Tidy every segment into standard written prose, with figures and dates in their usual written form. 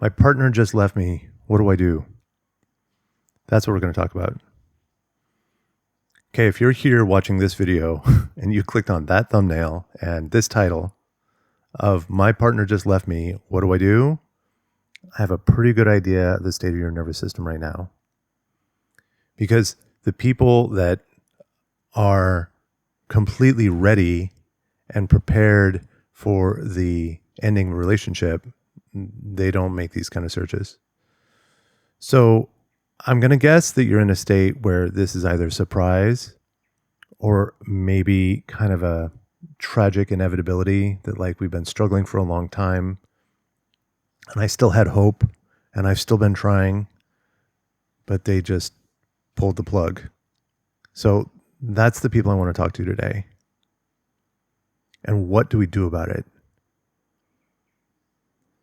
My partner just left me. What do I do? That's what we're going to talk about. Okay, if you're here watching this video and you clicked on that thumbnail and this title of My Partner Just Left Me, What Do I Do? I have a pretty good idea of the state of your nervous system right now. Because the people that are completely ready and prepared for the ending of a relationship, they don't make these kind of searches. So I'm going to guess that you're in a state where this is either surprise or maybe kind of a tragic inevitability that like we've been struggling for a long time and I still had hope and I've still been trying, but they just pulled the plug. So that's the people I want to talk to today. And what do we do about it?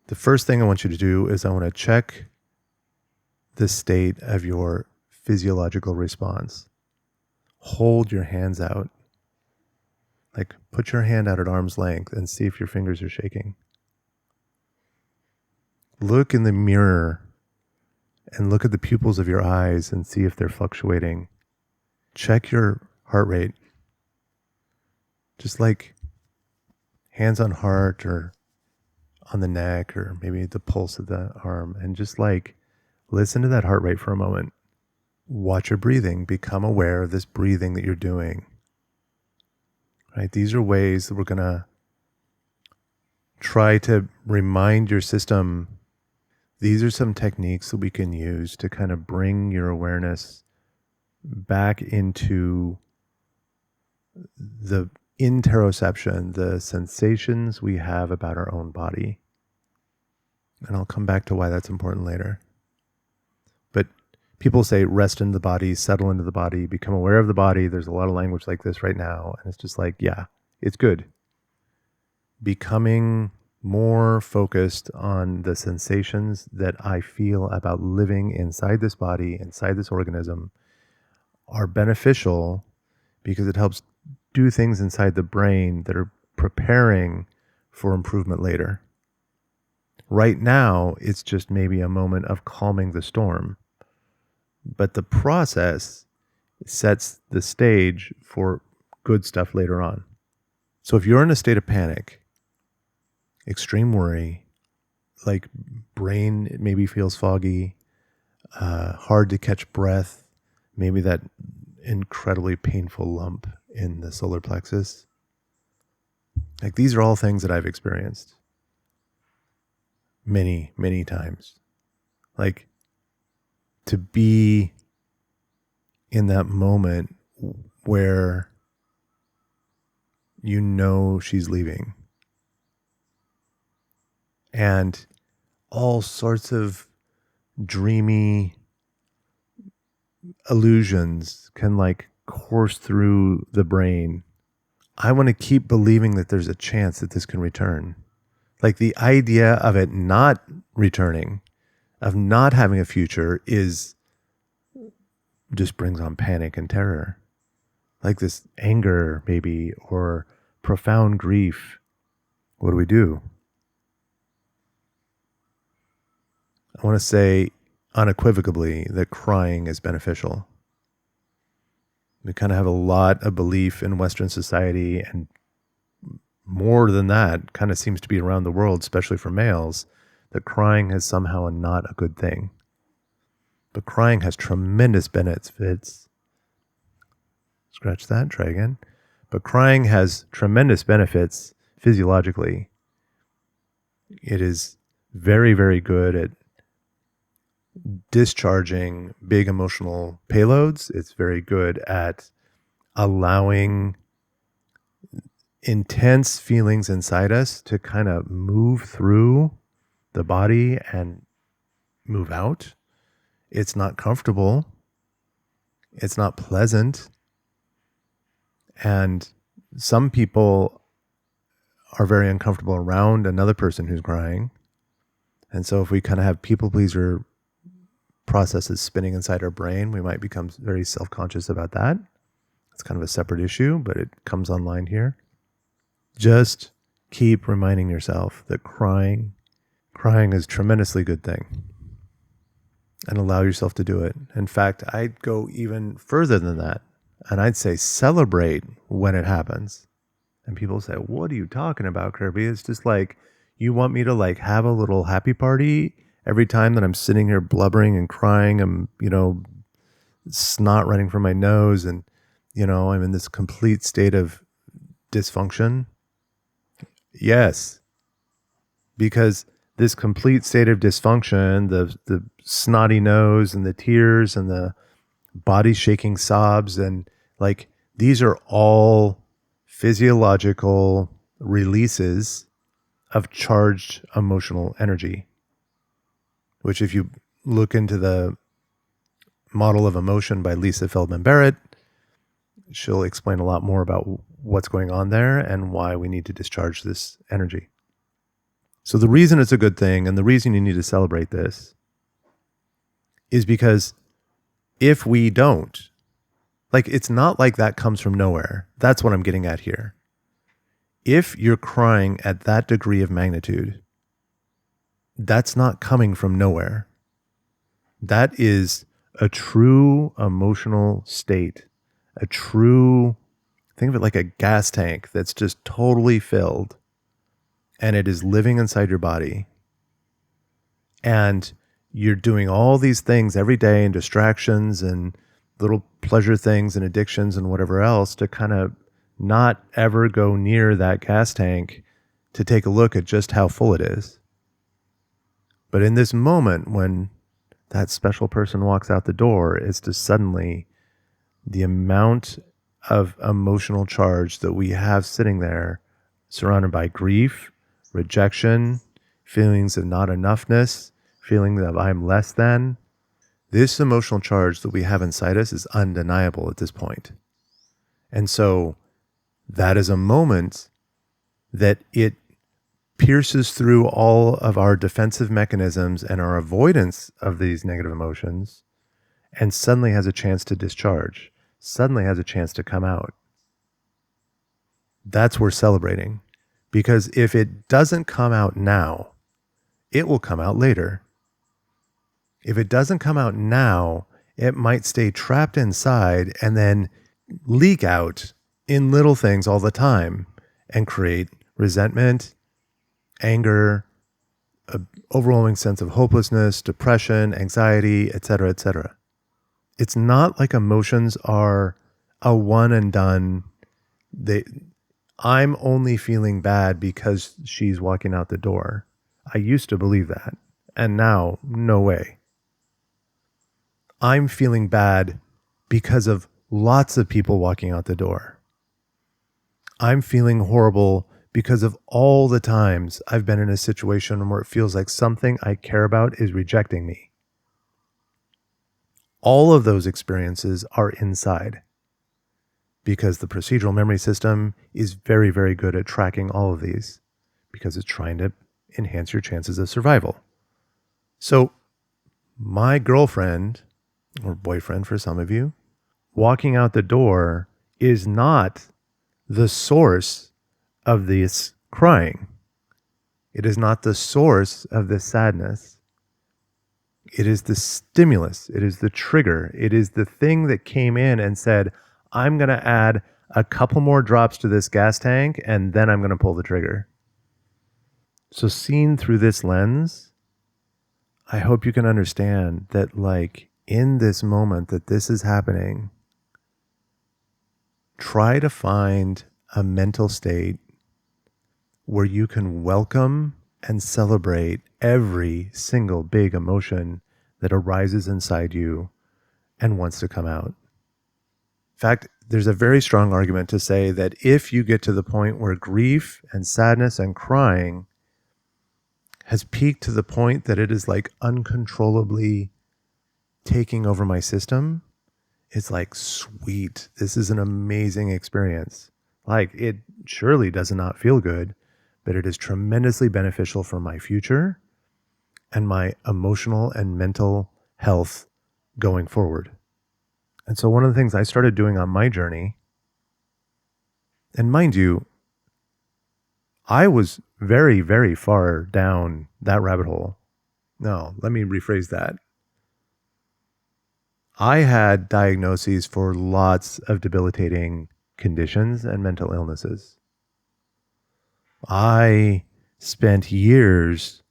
The first thing I want you to do is I want to check the state of your physiological response. Hold your hands out. Like put your hand out at arm's length and see if your fingers are shaking. Look in the mirror and look at the pupils of your eyes and see if they're fluctuating. Check your heart rate. Just like hands on heart or on the neck or maybe the pulse of the arm, and just like listen to that heart rate for a moment. Watch your breathing. Become aware of this breathing that you're doing. Right? These are ways that we're going to try to remind your system. These are some techniques that we can use to kind of bring your awareness back into the interoception, the sensations we have about our own body. And I'll come back to why that's important later. But people say rest into the body, settle into the body, become aware of the body. There's a lot of language like this right now. And it's just like, yeah, it's good. Becoming more focused on the sensations that I feel about living inside this body, inside this organism, are beneficial because it helps do things inside the brain that are preparing for improvement later. Right now, it's just maybe a moment of calming the storm. But the process sets the stage for good stuff later on. So if you're in a state of panic, extreme worry, like brain maybe feels foggy, hard to catch breath, maybe that incredibly painful lump in the solar plexus. Like these are all things that I've experienced many, many times. Like to be in that moment where you know she's leaving and all sorts of dreamy illusions can like course through the brain. I want to keep believing that there's a chance that this can return. Like the idea of it not returning, of not having a future is just brings on panic and terror. Like this anger maybe, or profound grief. What do we do? I want to say unequivocally that crying is beneficial. We kind of have a lot of belief in Western society, and more than that kind of seems to be around the world, especially for males, that crying is somehow not a good thing. But crying has tremendous benefits. Scratch that, try again. But crying has tremendous benefits physiologically. It is very, very good at discharging big emotional payloads. It's very good at allowing intense feelings inside us to kind of move through the body and move out. It's not comfortable. It's not pleasant. And some people are very uncomfortable around another person who's crying. And so if we kind of have people pleaser processes spinning inside our brain, we might become very self-conscious about that. It's kind of a separate issue, but it comes online here. Just keep reminding yourself that crying Crying is a tremendously good thing, and allow yourself to do it. In fact, I'd go even further than that, and I'd say celebrate when it happens. And people say, "What are you talking about, Kirby?" It's just like, you want me to like have a little happy party every time that I'm sitting here blubbering and crying. I'm, snot running from my nose, and I'm in this complete state of dysfunction. Yes, because this complete state of dysfunction, the snotty nose and the tears and the body shaking sobs, and like these are all physiological releases of charged emotional energy, which if you look into the model of emotion by Lisa Feldman Barrett, she'll explain a lot more about what's going on there and why we need to discharge this energy. So the reason it's a good thing and the reason you need to celebrate this is because if we don't, like, it's not like that comes from nowhere. That's what I'm getting at here. If you're crying at that degree of magnitude, that's not coming from nowhere. That is a true emotional state, think of it like a gas tank that's just totally filled, and it is living inside your body. And you're doing all these things every day and distractions and little pleasure things and addictions and whatever else to kind of not ever go near that gas tank to take a look at just how full it is. But in this moment, when that special person walks out the door, it's just suddenly the amount of emotional charge that we have sitting there, surrounded by grief, rejection, feelings of not enoughness, feeling that I'm less than. This emotional charge that we have inside us is undeniable at this point. And so that is a moment that it pierces through all of our defensive mechanisms and our avoidance of these negative emotions, and suddenly has a chance to discharge, suddenly has a chance to come out. That's worth celebrating, because if it doesn't come out now, it will come out later. If it doesn't come out now, it might stay trapped inside and then leak out in little things all the time and create resentment, anger, an overwhelming sense of hopelessness, depression, anxiety, etc., etc. It's not like emotions are a one and done. I'm only feeling bad because she's walking out the door. I used to believe that, and now, no way. I'm feeling bad because of lots of people walking out the door. I'm feeling horrible because of all the times I've been in a situation where it feels like something I care about is rejecting me. All of those experiences are inside, because the procedural memory system is very, very good at tracking all of these, because it's trying to enhance your chances of survival. So my girlfriend, or boyfriend for some of you, walking out the door is not the source of this crying. It is not the source of this sadness. It is the stimulus. It is the trigger. It is the thing that came in and said, I'm going to add a couple more drops to this gas tank, and then I'm going to pull the trigger. So seen through this lens, I hope you can understand that, like, in this moment that this is happening, try to find a mental state where you can welcome and celebrate every single big emotion that arises inside you and wants to come out. In fact, there's a very strong argument to say that if you get to the point where grief and sadness and crying has peaked to the point that it is like uncontrollably taking over my system, it's like, sweet, this is an amazing experience. Like, it surely does not feel good, but it is tremendously beneficial for my future and my emotional and mental health going forward. And so one of the things I started doing on my journey, and mind you, I was very, very far down that rabbit hole. No, let me rephrase that. I had diagnoses for lots of debilitating conditions and mental illnesses. I spent years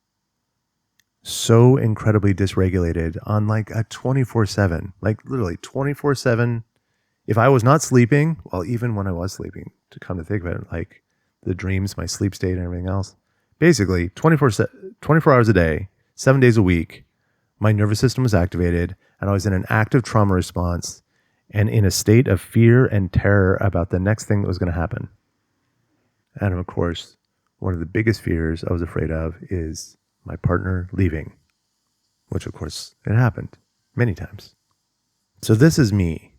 so incredibly dysregulated on like a 24/7, like literally 24/7. If I was not sleeping, well, even when I was sleeping, to come to think of it, like the dreams, my sleep state and everything else, basically 24 hours a day, 7 days a week, my nervous system was activated and I was in an active trauma response and in a state of fear and terror about the next thing that was going to happen. And of course, one of the biggest fears I was afraid of is my partner leaving, which of course it happened many times. So this is me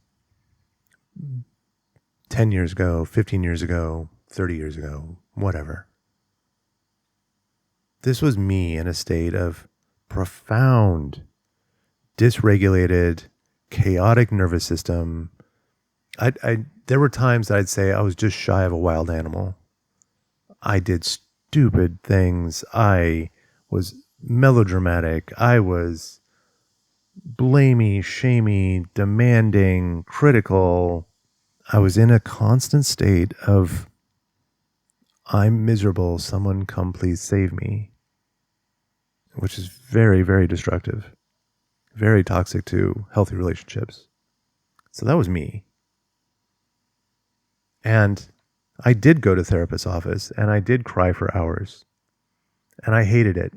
10 years ago, 15 years ago, 30 years ago, whatever. This was me in a state of profound, dysregulated, chaotic nervous system. There were times that I'd say I was just shy of a wild animal. I did stupid things. I was melodramatic. I was blamey, shamey, demanding, critical. I was in a constant state of, I'm miserable. Someone come please save me, which is very, very destructive, very toxic to healthy relationships. So that was me. And I did go to therapist's office and I did cry for hours and I hated it.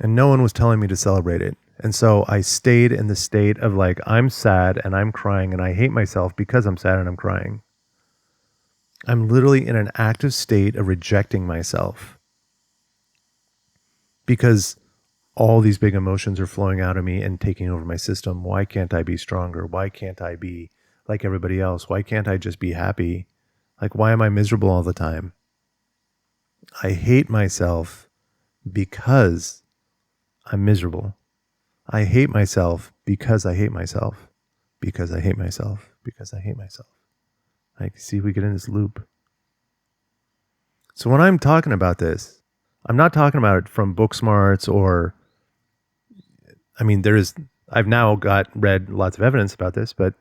And no one was telling me to celebrate it. And so I stayed in the state of like, I'm sad and I'm crying and I hate myself because I'm sad and I'm crying. I'm literally in an active state of rejecting myself because all these big emotions are flowing out of me and taking over my system. Why can't I be stronger? Why can't I be like everybody else? Why can't I just be happy? Like, why am I miserable all the time? I hate myself because I'm miserable. I hate myself because I hate myself, because I hate myself, because I hate myself. Like, see, we get in this loop. So when I'm talking about this, I'm not talking about it from book smarts or, I mean, I've now read lots of evidence about this, but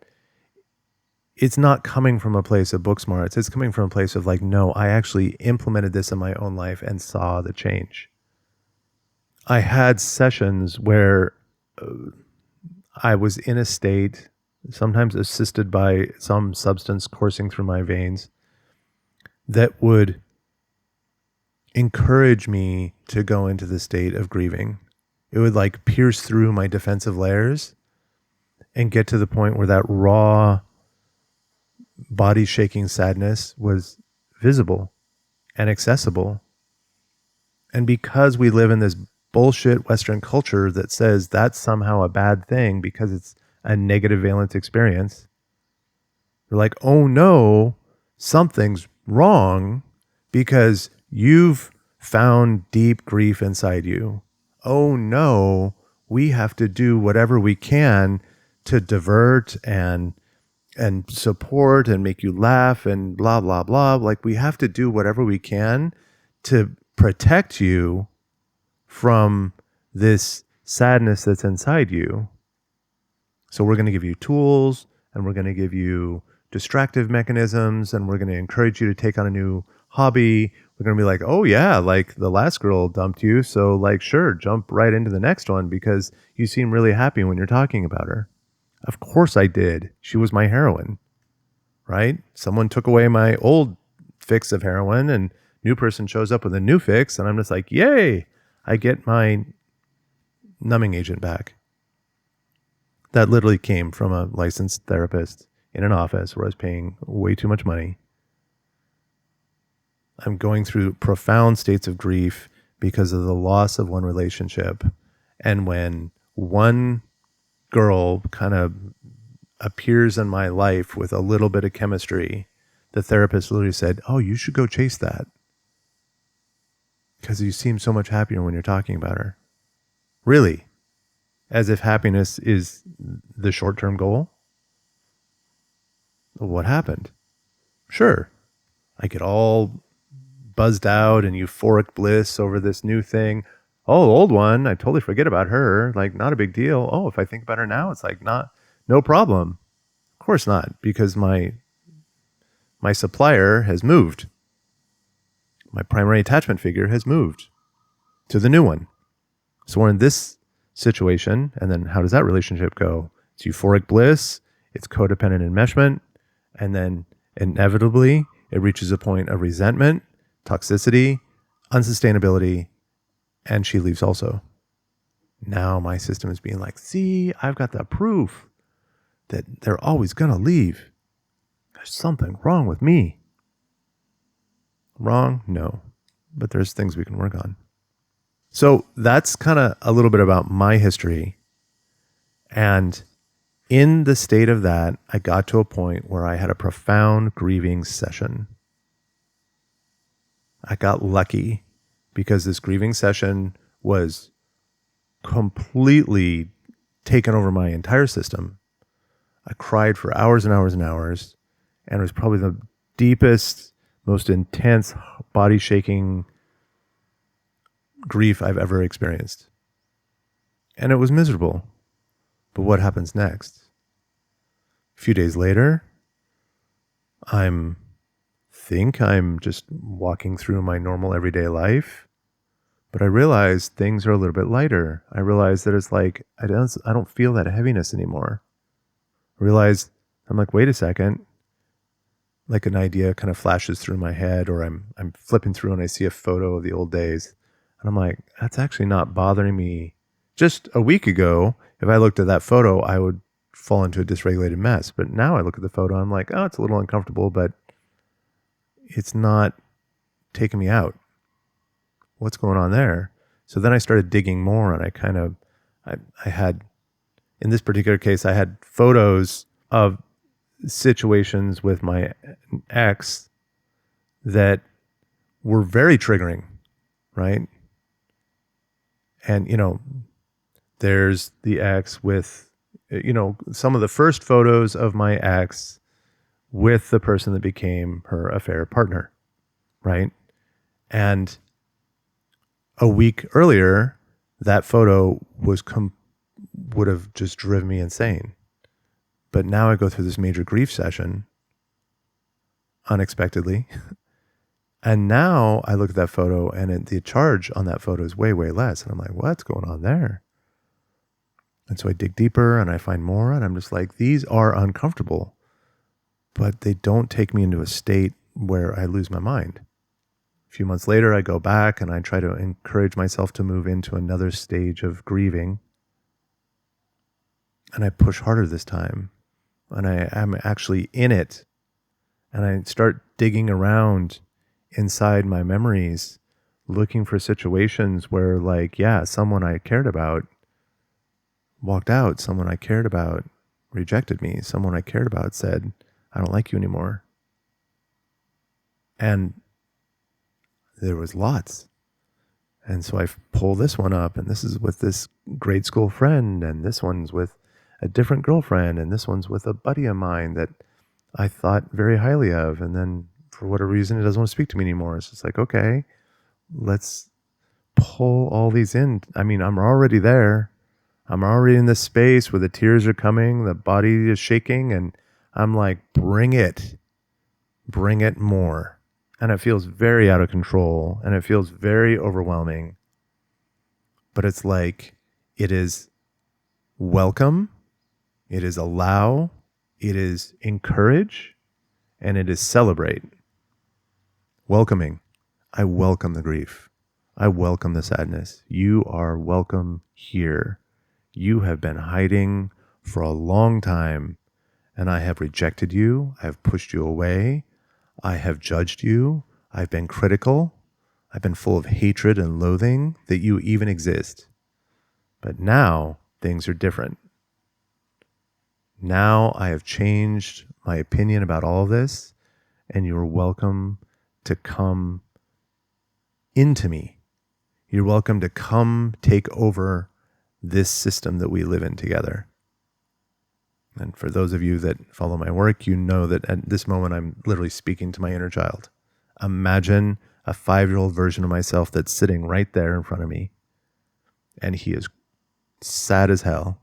it's not coming from a place of book smarts. It's coming from a place of like, no, I actually implemented this in my own life and saw the change. I had sessions where I was in a state, sometimes assisted by some substance coursing through my veins, that would encourage me to go into the state of grieving. It would like pierce through my defensive layers and get to the point where that raw, body shaking sadness was visible and accessible. And because we live in this bullshit Western culture that says that's somehow a bad thing because it's a negative valence experience, we're like, oh no, something's wrong because you've found deep grief inside you. Oh no, we have to do whatever we can to divert and support and make you laugh and blah, blah, blah. Like, we have to do whatever we can to protect you from this sadness that's inside you. So we're going to give you tools and we're going to give you distractive mechanisms and we're going to encourage you to take on a new hobby. We're going to be like, oh yeah, like the last girl dumped you. So like, sure, jump right into the next one because you seem really happy when you're talking about her. Of course I did. She was my heroine, right? Someone took away my old fix of heroin and new person shows up with a new fix. And I'm just like, yay, I get my numbing agent back. That literally came from a licensed therapist in an office where I was paying way too much money. I'm going through profound states of grief because of the loss of one relationship. And when one girl kind of appears in my life with a little bit of chemistry, the therapist literally said, oh, you should go chase that because you seem so much happier when you're talking about her. Really? As if happiness is the short-term goal? What happened? Sure, I get all buzzed out and euphoric bliss over this new thing. Oh, the old one, I totally forget about her. Like, not a big deal. Oh, if I think about her now, it's like no problem. Of course not, because my supplier has moved. My primary attachment figure has moved to the new one. So we're in this situation, and then how does that relationship go? It's euphoric bliss, it's codependent enmeshment, and then inevitably it reaches a point of resentment, toxicity, unsustainability, and she leaves also. Now my system is being like, see, I've got the proof that they're always going to leave. There's something wrong with me. Wrong? No. But there's things we can work on. So that's kind of a little bit about my history. And in the state of that, I got to a point where I had a profound grieving session. I got lucky because this grieving session was completely taken over my entire system. I cried for hours and hours and hours, and it was probably the deepest, most intense, body-shaking grief I've ever experienced. And it was miserable. But what happens next? A few days later, I'm just walking through my normal everyday life, but I realize things are a little bit lighter. I realize that it's like, I don't feel that heaviness anymore. I realize, I'm like, wait a second, like an idea kind of flashes through my head, or I'm flipping through and I see a photo of the old days. And I'm like, that's actually not bothering me. Just a week ago, if I looked at that photo, I would fall into a dysregulated mess. But now I look at the photo, I'm like, oh, it's a little uncomfortable, but it's not taking me out. What's going on there? So then I started digging more, and I had, in this particular case, I had photos of situations with my ex that were very triggering, right? And, there's the ex with, some of the first photos of my ex with the person that became her affair partner, right? And a week earlier, that photo would have just driven me insane. But now I go through this major grief session unexpectedly. And now I look at that photo, and the charge on that photo is way, way less. And I'm like, what's going on there? And so I dig deeper and I find more, and I'm just like, these are uncomfortable, but they don't take me into a state where I lose my mind. A few months later, I go back and I try to encourage myself to move into another stage of grieving. And I push harder this time. And I am actually in it. And I start digging around inside my memories, looking for situations where, like, yeah, someone I cared about walked out. Someone I cared about rejected me. Someone I cared about said, I don't like you anymore. And there was lots. And so I pull this one up, and this is with this grade school friend, and this one's with a different girlfriend, and this one's with a buddy of mine that I thought very highly of. And then for whatever reason, it doesn't want to speak to me anymore. It's just like, okay, let's pull all these in. I mean, I'm already there. I'm already in this space where the tears are coming, the body is shaking, and I'm like, bring it more. And it feels very out of control, and it feels very overwhelming. But it's like, it is welcome, it is allow, it is encourage, and it is celebrate. Welcoming. I welcome the grief. I welcome the sadness. You are welcome here. You have been hiding for a long time, and I have rejected you. I have pushed you away. I have judged you. I've been critical. I've been full of hatred and loathing that you even exist. But now things are different. Now I have changed my opinion about all of this, and you're welcome to come into me. You're welcome to come take over this system that we live in together. And for those of you that follow my work, you know that at this moment I'm literally speaking to my inner child. Imagine a 5-year-old version of myself that's sitting right there in front of me. And he is sad as hell.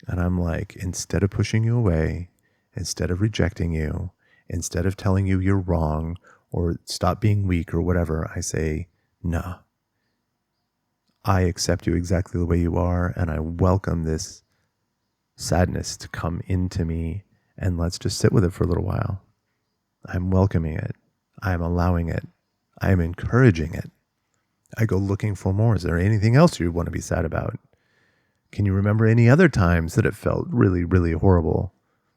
And I'm like, instead of pushing you away, instead of rejecting you, instead of telling you you're wrong or stop being weak or whatever, I say, nah, I accept you exactly the way you are. And I welcome this sadness to come into me. And let's just sit with it for a little while. I'm welcoming it. I'm allowing it. I'm encouraging it. I go looking for more. Is there anything else you want to be sad about? Can you remember any other times that it felt really, really horrible?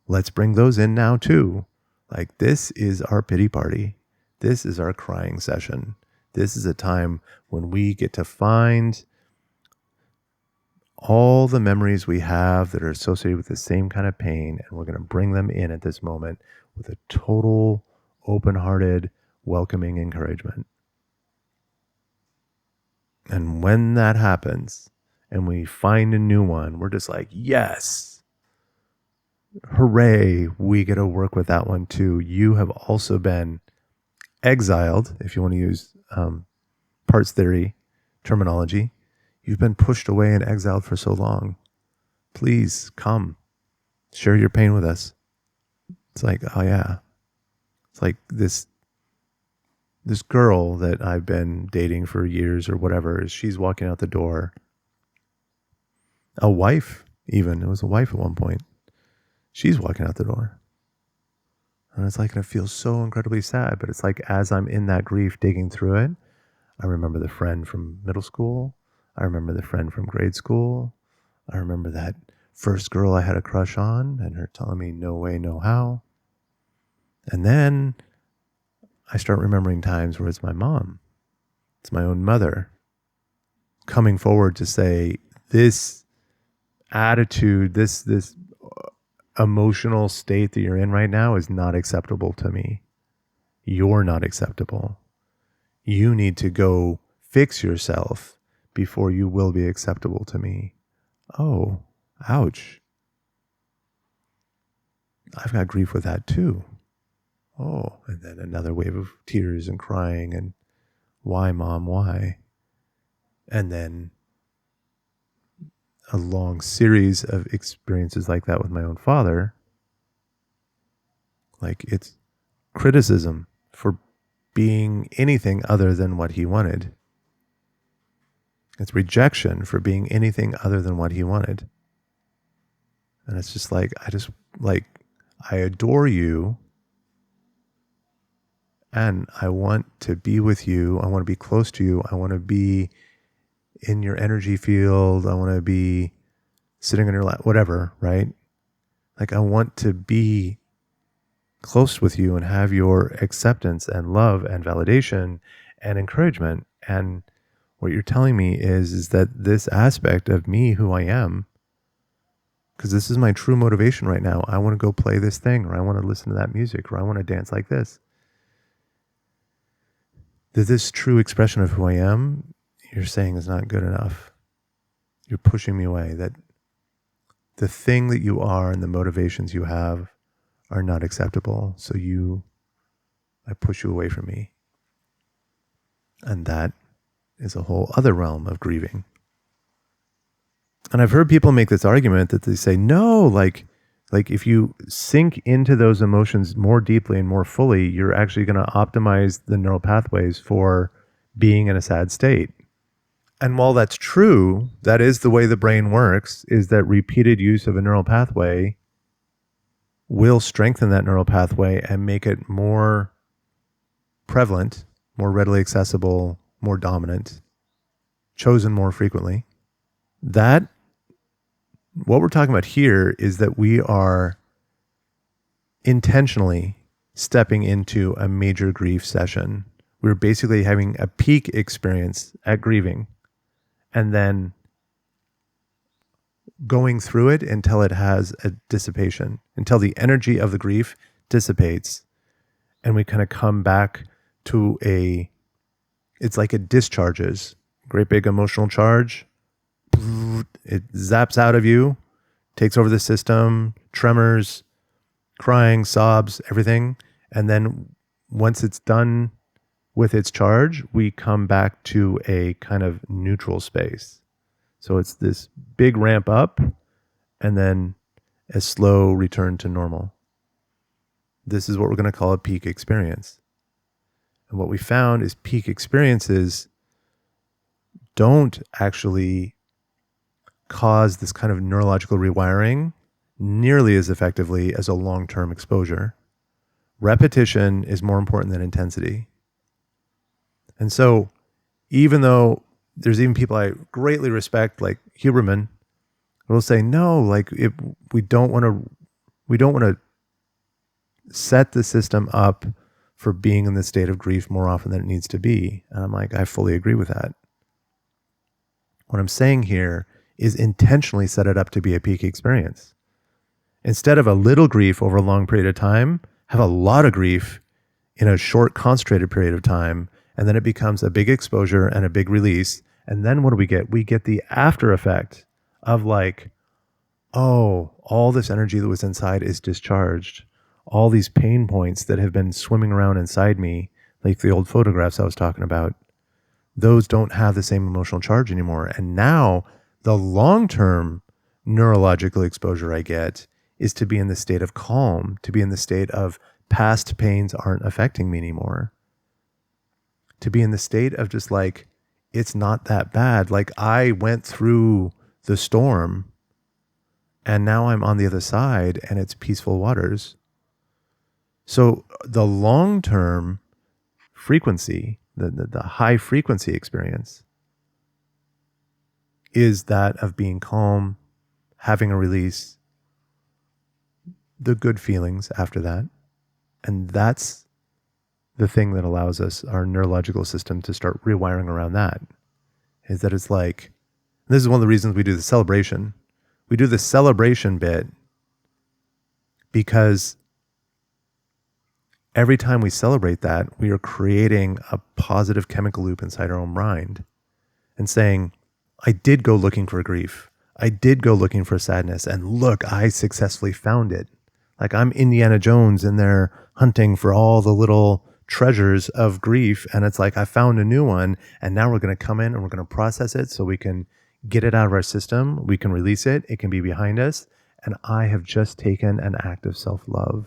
Let's bring those in now too. Like, this is our pity party. This is our crying session. This is a time when we get to find all the memories we have that are associated with the same kind of pain, and we're going to bring them in at this moment with a total, open-hearted, welcoming encouragement. And when that happens, and we find a new one, we're just like, yes, hooray, we get to work with that one too. You have also been exiled, if you want to use parts theory terminology. You've been pushed away and exiled for so long. Please come, share your pain with us. It's like, oh yeah. It's like this girl that I've been dating for years or whatever, she's walking out the door. A wife, even. It was a wife at one point. She's walking out the door. And it's like, and it feels so incredibly sad. But it's like, as I'm in that grief, digging through it, I remember the friend from middle school. I remember the friend from grade school. I remember that first girl I had a crush on and her telling me no way, no how. And then I start remembering times where it's my mom. It's my own mother coming forward to say, this attitude, this emotional state that you're in right now is not acceptable to me. You're not acceptable. You need to go fix yourself before you will be acceptable to me. Oh, ouch. I've got grief with that too. Oh, and then another wave of tears and crying and why, Mom, why? And then a long series of experiences like that with my own father. Like, it's criticism for being anything other than what he wanted. It's rejection for being anything other than what he wanted. And it's just like, I adore you. And I want to be with you. I want to be close to you. I want to be in your energy field. I want to be sitting on your lap, whatever, right? Like, I want to be close with you and have your acceptance and love and validation and encouragement. And what you're telling me is that this aspect of me, who I am, because this is my true motivation right now. I want to go play this thing, or I want to listen to that music, or I want to dance like this. That this true expression of who I am, you're saying is not good enough. You're pushing me away. That the thing that you are and the motivations you have are not acceptable. So I push you away from me. And that is a whole other realm of grieving. And I've heard people make this argument that they say, no, like if you sink into those emotions more deeply and more fully, you're actually going to optimize the neural pathways for being in a sad state. And while that's true, that is the way the brain works, is that repeated use of a neural pathway will strengthen that neural pathway and make it more prevalent, more readily accessible, more dominant, chosen more frequently. What we're talking about here is that we are intentionally stepping into a major grief session. We're basically having a peak experience at grieving and then going through it until it has a dissipation, until the energy of the grief dissipates. And we kind of come back to it's like it discharges. Great big emotional charge. It zaps out of you, takes over the system, tremors, crying, sobs, everything. And then once it's done with its charge, we come back to a kind of neutral space. So it's this big ramp up and then a slow return to normal. This is what we're going to call a peak experience. And what we found is peak experiences don't actually cause this kind of neurological rewiring nearly as effectively as a long-term exposure. Repetition is more important than intensity. And so even though there's even people I greatly respect, like Huberman, will say, no, like we don't want to set the system up for being in the state of grief more often than it needs to be. And I'm like, I fully agree with that. What I'm saying here is intentionally set it up to be a peak experience. Instead of a little grief over a long period of time, have a lot of grief in a short, concentrated period of time, and then it becomes a big exposure and a big release. And then what do we get? We get the after effect of like, oh, all this energy that was inside is discharged. All these pain points that have been swimming around inside me, like the old photographs I was talking about, those don't have the same emotional charge anymore. And now the long-term neurological exposure I get is to be in the state of calm, to be in the state of past pains aren't affecting me anymore. To be in the state of just like, it's not that bad. Like I went through the storm and now I'm on the other side and it's peaceful waters. So the long-term frequency, the high frequency experience is that of being calm, having a release, the good feelings after that. And that's the thing that allows us, our neurological system, to start rewiring around that. Is that it's like, this is one of the reasons we do the celebration. We do the celebration bit because every time we celebrate that, we are creating a positive chemical loop inside our own mind and saying, I did go looking for grief. I did go looking for sadness. And look, I successfully found it. Like I'm Indiana Jones in there hunting for all the little treasures of grief. And it's like, I found a new one. And now we're going to come in and we're going to process it so we can get it out of our system. We can release it. It can be behind us. And I have just taken an act of self-love.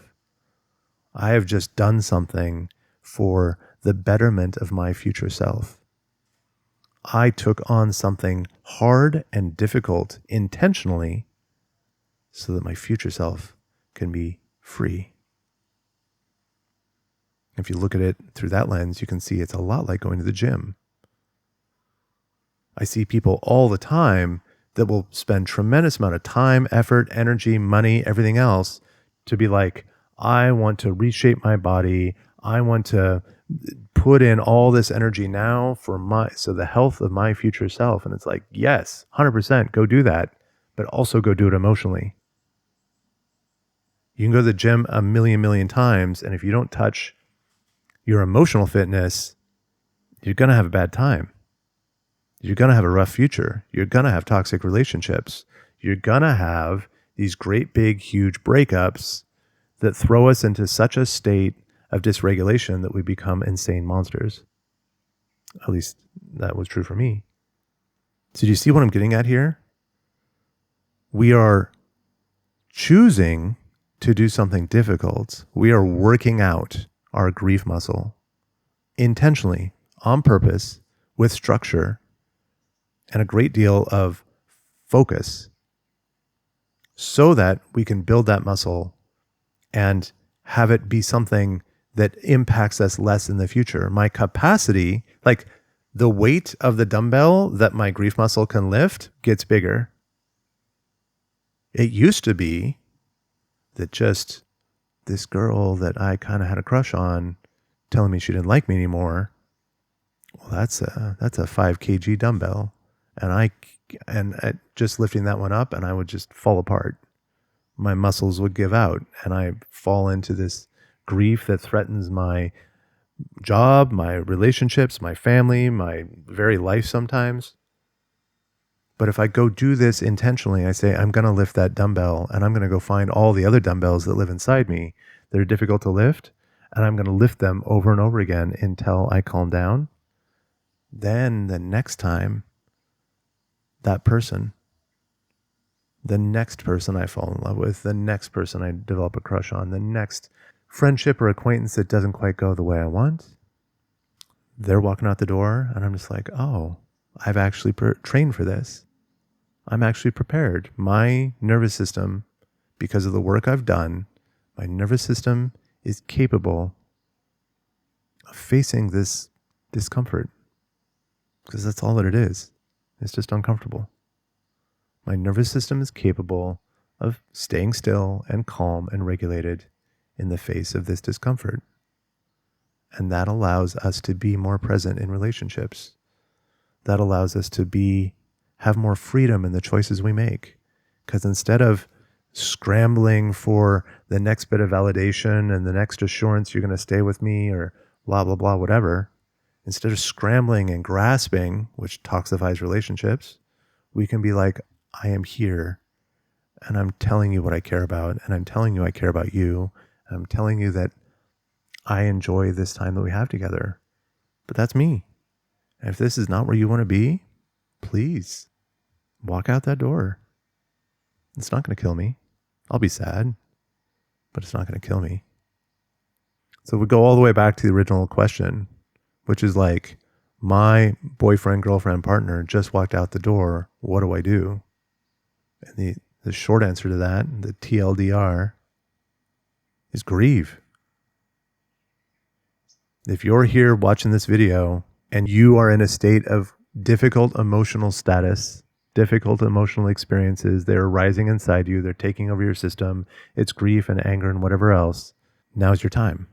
I have just done something for the betterment of my future self. I took on something hard and difficult intentionally so that my future self can be free. If you look at it through that lens, you can see it's a lot like going to the gym. I see people all the time that will spend tremendous amount of time, effort, energy, money, everything else to be like, I want to reshape my body. I want to put in all this energy now for so the health of my future self. And it's like, yes, 100%, go do that, but also go do it emotionally. You can go to the gym a million times, and if you don't touch your emotional fitness, you're going to have a bad time. You're going to have a rough future. You're going to have toxic relationships. You're going to have these great, big, huge breakups that throw us into such a state of dysregulation that we become insane monsters. At least that was true for me. So do you see what I'm getting at here? We are choosing to do something difficult. We are working out our grief muscle intentionally, on purpose, with structure, and a great deal of focus so that we can build that muscle and have it be something that impacts us less in the future. My capacity, like the weight of the dumbbell that my grief muscle can lift, gets bigger. It used to be that just this girl that I kind of had a crush on telling me she didn't like me anymore. Well, that's a 5 kg dumbbell. And just lifting that one up and I would just fall apart. My muscles would give out and I fall into this grief that threatens my job, my relationships, my family, my very life sometimes. But if I go do this intentionally, I say, I'm going to lift that dumbbell and I'm going to go find all the other dumbbells that live inside me that are difficult to lift. and I'm going to lift them over and over again until I calm down. Then the next time, that person, the next person I fall in love with, the next person I develop a crush on, the next friendship or acquaintance that doesn't quite go the way I want, they're walking out the door and I'm just like, oh, I've actually trained for this. I'm actually prepared. My nervous system, because of the work I've done, my nervous system is capable of facing this discomfort, because that's all that it is. It's just uncomfortable. My nervous system is capable of staying still and calm and regulated in the face of this discomfort. And that allows us to be more present in relationships. That allows us to have more freedom in the choices we make. Because instead of scrambling for the next bit of validation and the next assurance you're going to stay with me or blah, blah, blah, whatever, instead of scrambling and grasping, which toxifies relationships, we can be like, I am here and I'm telling you what I care about, and I'm telling you I care about you, and I'm telling you that I enjoy this time that we have together. But that's me. And if this is not where you want to be, please walk out that door. It's not going to kill me. I'll be sad, but it's not going to kill me. So we go all the way back to the original question, which is like, my boyfriend, girlfriend, partner just walked out the door. What do I do? And the short answer to that, the TLDR, is grieve. If you're here watching this video and you are in a state of difficult emotional status, difficult emotional experiences, they're rising inside you, they're taking over your system, it's grief and anger and whatever else, now's your time.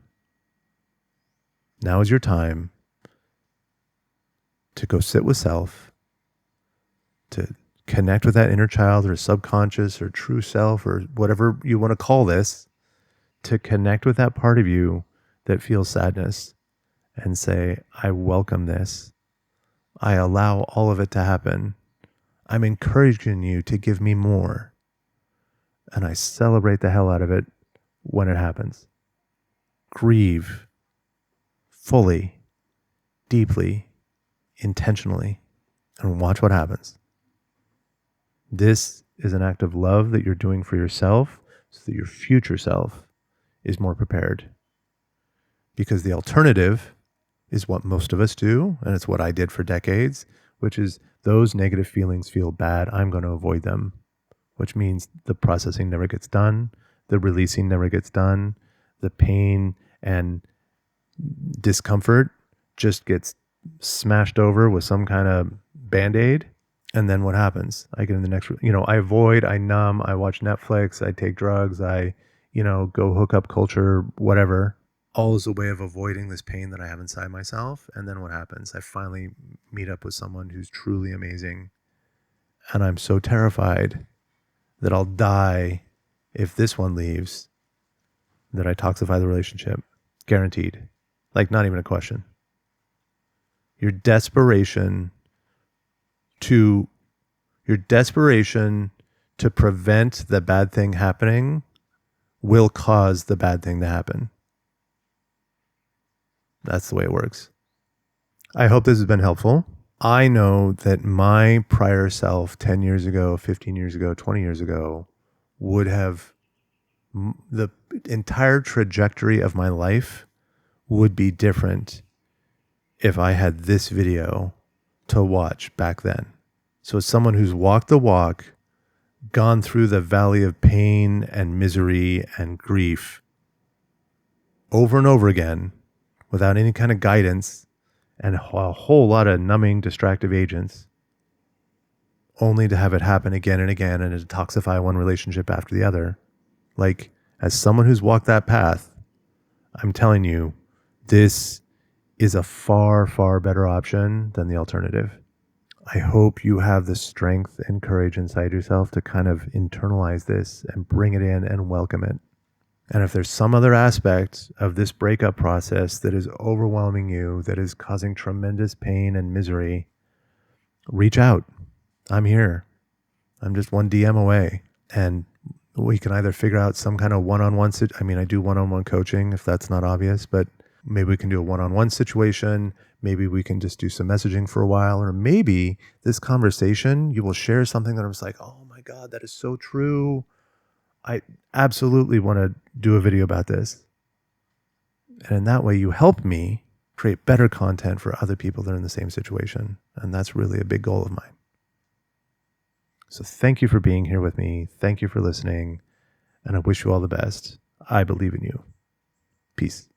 Now is your time to go sit with self, to connect with that inner child or subconscious or true self or whatever you want to call this, to connect with that part of you that feels sadness and say, I welcome this. I allow all of it to happen. I'm encouraging you to give me more. And I celebrate the hell out of it when it happens. Grieve fully, deeply, intentionally, and watch what happens. This is an act of love that you're doing for yourself so that your future self is more prepared. Because the alternative is what most of us do, and it's what I did for decades, which is those negative feelings feel bad, I'm going to avoid them, which means the processing never gets done, the releasing never gets done, the pain and discomfort just gets smashed over with some kind of Band-Aid. And then what happens? I get in the next, I avoid, I numb, I watch Netflix, I take drugs, I, go hook up culture, whatever. All is a way of avoiding this pain that I have inside myself. And then what happens? I finally meet up with someone who's truly amazing. And I'm so terrified that I'll die if this one leaves, that I toxify the relationship. Guaranteed. Like, not even a question. Your desperation to prevent the bad thing happening will cause the bad thing to happen. That's the way it works. I hope this has been helpful. I know that my prior self 10 years ago, 15 years ago, 20 years ago would have, the entire trajectory of my life would be different if I had this video to watch back then. So as someone who's walked the walk, gone through the valley of pain and misery and grief over and over again without any kind of guidance and a whole lot of numbing distractive agents, only to have it happen again and again and to toxify one relationship after the other. Like, as someone who's walked that path, I'm telling you, this is a far, far better option than the alternative. I hope you have the strength and courage inside yourself to kind of internalize this and bring it in and welcome it. And if there's some other aspect of this breakup process that is overwhelming you, that is causing tremendous pain and misery, reach out. I'm here. I'm just one DM away. And we can either figure out some kind of one-on-one, I do one-on-one coaching if that's not obvious, but maybe we can do a one-on-one situation. Maybe we can just do some messaging for a while, or maybe this conversation, you will share something that I was like, oh my God, that is so true. I absolutely want to do a video about this. And in that way, you help me create better content for other people that are in the same situation. And that's really a big goal of mine. So thank you for being here with me. Thank you for listening. And I wish you all the best. I believe in you. Peace.